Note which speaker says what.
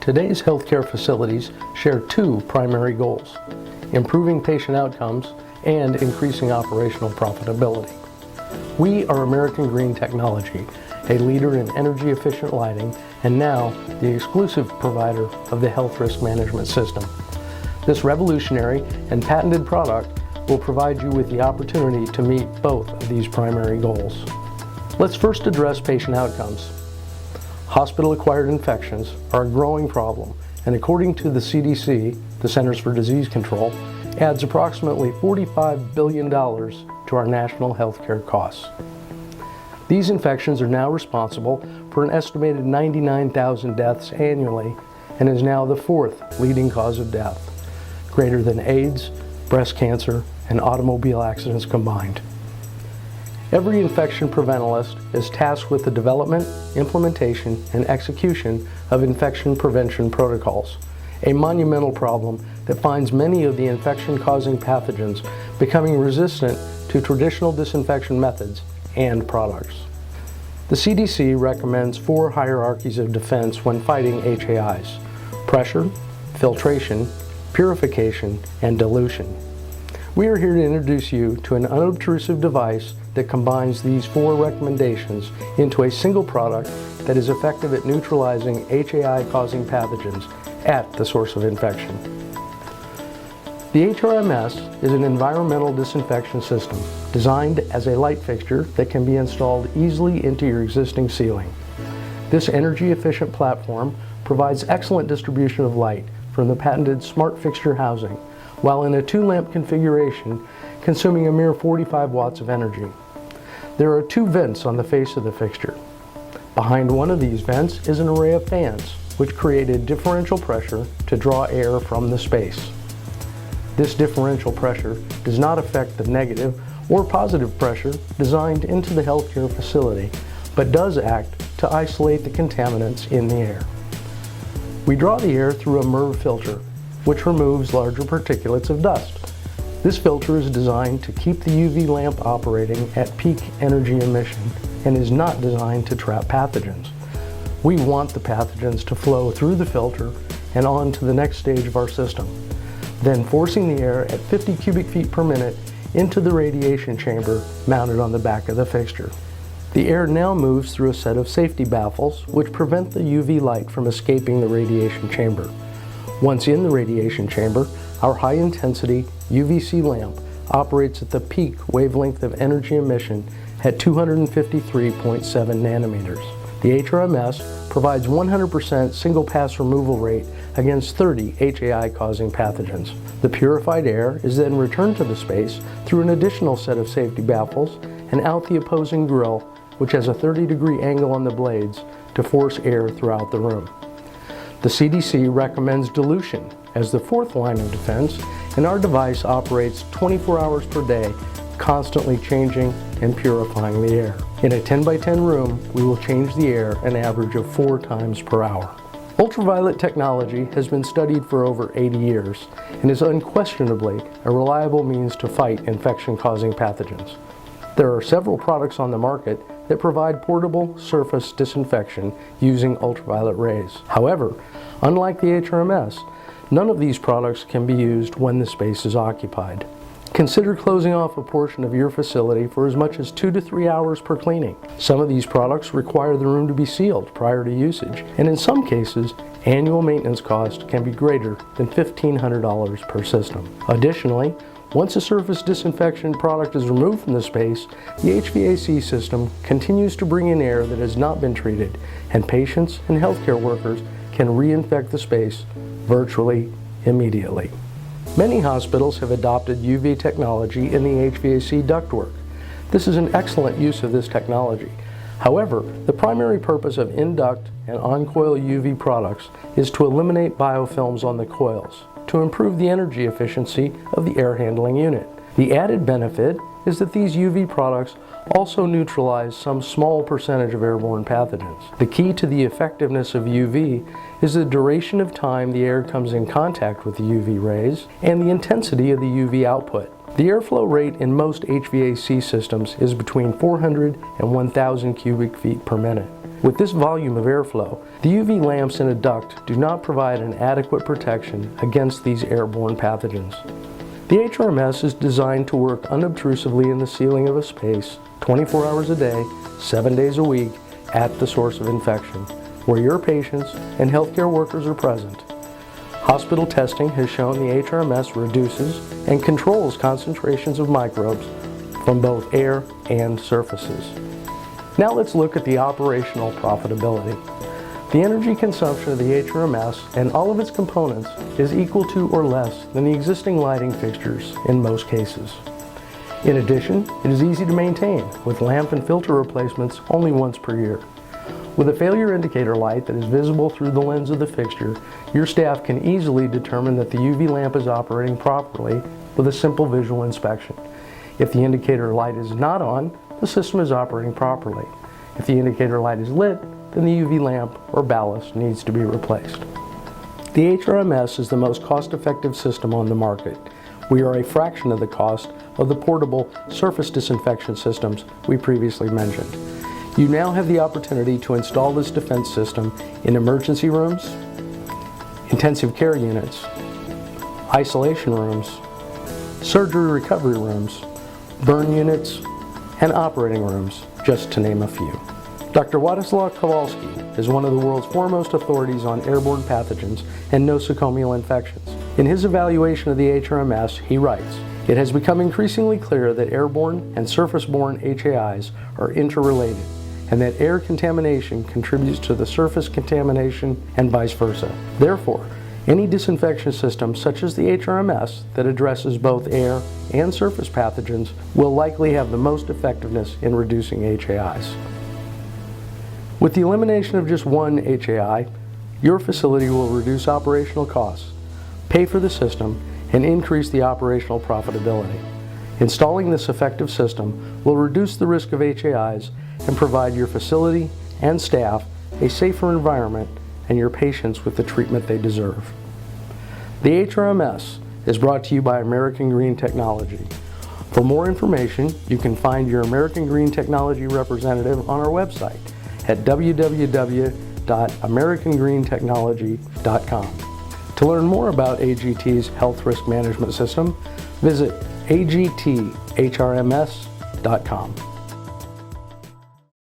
Speaker 1: Today's healthcare facilities share two primary goals: improving patient outcomes and increasing operational profitability. We are American Green Technology, a leader in energy-efficient lighting and now the exclusive provider of the health risk management system. This revolutionary and patented product will provide you with the opportunity to meet both of these primary goals. Let's first address patient outcomes. Hospital-acquired infections are a growing problem, and according to the CDC, the Centers for Disease Control, adds approximately $45 billion to our national healthcare costs. These infections are now responsible for an estimated 99,000 deaths annually and is now the fourth leading cause of death, greater than AIDS, breast cancer, and automobile accidents combined. Every infection preventalist is tasked with the development, implementation, and execution of infection prevention protocols, a monumental problem that finds many of the infection-causing pathogens becoming resistant to traditional disinfection methods and products. The CDC recommends 4 hierarchies of defense when fighting HAIs: pressure, filtration, purification, and dilution. We are here to introduce you to an unobtrusive device that combines these 4 recommendations into a single product that is effective at neutralizing HAI-causing pathogens at the source of infection. The HRMS is an environmental disinfection system designed as a light fixture that can be installed easily into your existing ceiling. This energy-efficient platform provides excellent distribution of light from the patented smart fixture housing, while in a 2-lamp configuration, consuming a mere 45 watts of energy. There are 2 vents on the face of the fixture. Behind one of these vents is an array of fans, which create a differential pressure to draw air from the space. This differential pressure does not affect the negative or positive pressure designed into the healthcare facility, but does act to isolate the contaminants in the air. We draw the air through a MERV filter, which removes larger particulates of dust. This filter is designed to keep the UV lamp operating at peak energy emission and is not designed to trap pathogens. We want the pathogens to flow through the filter and on to the next stage of our system, then forcing the air at 50 cubic feet per minute into the radiation chamber mounted on the back of the fixture. The air now moves through a set of safety baffles which prevent the UV light from escaping the radiation chamber. Once in the radiation chamber, our high-intensity UVC lamp operates at the peak wavelength of energy emission at 253.7 nanometers. The HRMS provides 100% single-pass removal rate against 30 HAI-causing pathogens. The purified air is then returned to the space through an additional set of safety baffles and out the opposing grill, which has a 30-degree angle on the blades to force air throughout the room. The CDC recommends dilution as the 4th line of defense, and our device operates 24 hours per day, constantly changing and purifying the air. In a 10 by 10 room, we will change the air an average of 4 times per hour. Ultraviolet technology has been studied for over 80 years and is unquestionably a reliable means to fight infection-causing pathogens. There are several products on the market that provide portable surface disinfection using ultraviolet rays. However, unlike the HRMS, none of these products can be used when the space is occupied. Consider closing off a portion of your facility for as much as 2 to 3 hours per cleaning. Some of these products require the room to be sealed prior to usage, and in some cases, annual maintenance cost can be greater than $1,500 per system. Additionally, once a surface disinfection product is removed from the space, the HVAC system continues to bring in air that has not been treated, and patients and healthcare workers can reinfect the space virtually immediately. Many hospitals have adopted UV technology in the HVAC ductwork. This is an excellent use of this technology. However, the primary purpose of in-duct and on-coil UV products is to eliminate biofilms on the coils, to improve the energy efficiency of the air handling unit. The added benefit is that these UV products also neutralize some small percentage of airborne pathogens. The key to the effectiveness of UV is the duration of time the air comes in contact with the UV rays and the intensity of the UV output. The airflow rate in most HVAC systems is between 400 and 1,000 cubic feet per minute. With this volume of airflow, the UV lamps in a duct do not provide an adequate protection against these airborne pathogens. The HRMS is designed to work unobtrusively in the ceiling of a space 24 hours a day, 7 days a week at the source of infection, where your patients and healthcare workers are present. Hospital testing has shown the HRMS reduces and controls concentrations of microbes from both air and surfaces. Now let's look at the operational profitability. The energy consumption of the HRMS and all of its components is equal to or less than the existing lighting fixtures in most cases. In addition, it is easy to maintain, with lamp and filter replacements only once per year. With a failure indicator light that is visible through the lens of the fixture, your staff can easily determine that the UV lamp is operating properly with a simple visual inspection. If the indicator light is not on, the system is operating properly. If the indicator light is lit, then the UV lamp or ballast needs to be replaced. The HRMS is the most cost-effective system on the market. We are a fraction of the cost of the portable surface disinfection systems we previously mentioned. You now have the opportunity to install this defense system in emergency rooms, intensive care units, isolation rooms, surgery recovery rooms, burn units, and operating rooms, just to name a few. Dr. Władysław Kowalski is one of the world's foremost authorities on airborne pathogens and nosocomial infections. In his evaluation of the HRMS, he writes, "It has become increasingly clear that airborne and surface-borne HAIs are interrelated, and that air contamination contributes to the surface contamination and vice versa. Therefore, any disinfection system such as the HRMS that addresses both air and surface pathogens will likely have the most effectiveness in reducing HAIs." With the elimination of just one HAI, your facility will reduce operational costs, pay for the system, and increase the operational profitability. Installing this effective system will reduce the risk of HAIs and provide your facility and staff a safer environment and your patients with the treatment they deserve. The HRMS is brought to you by American Green Technology. For more information, you can find your American Green Technology representative on our website at www.americangreentechnology.com. To learn more about AGT's Health Risk Management System, visit agthrms.com.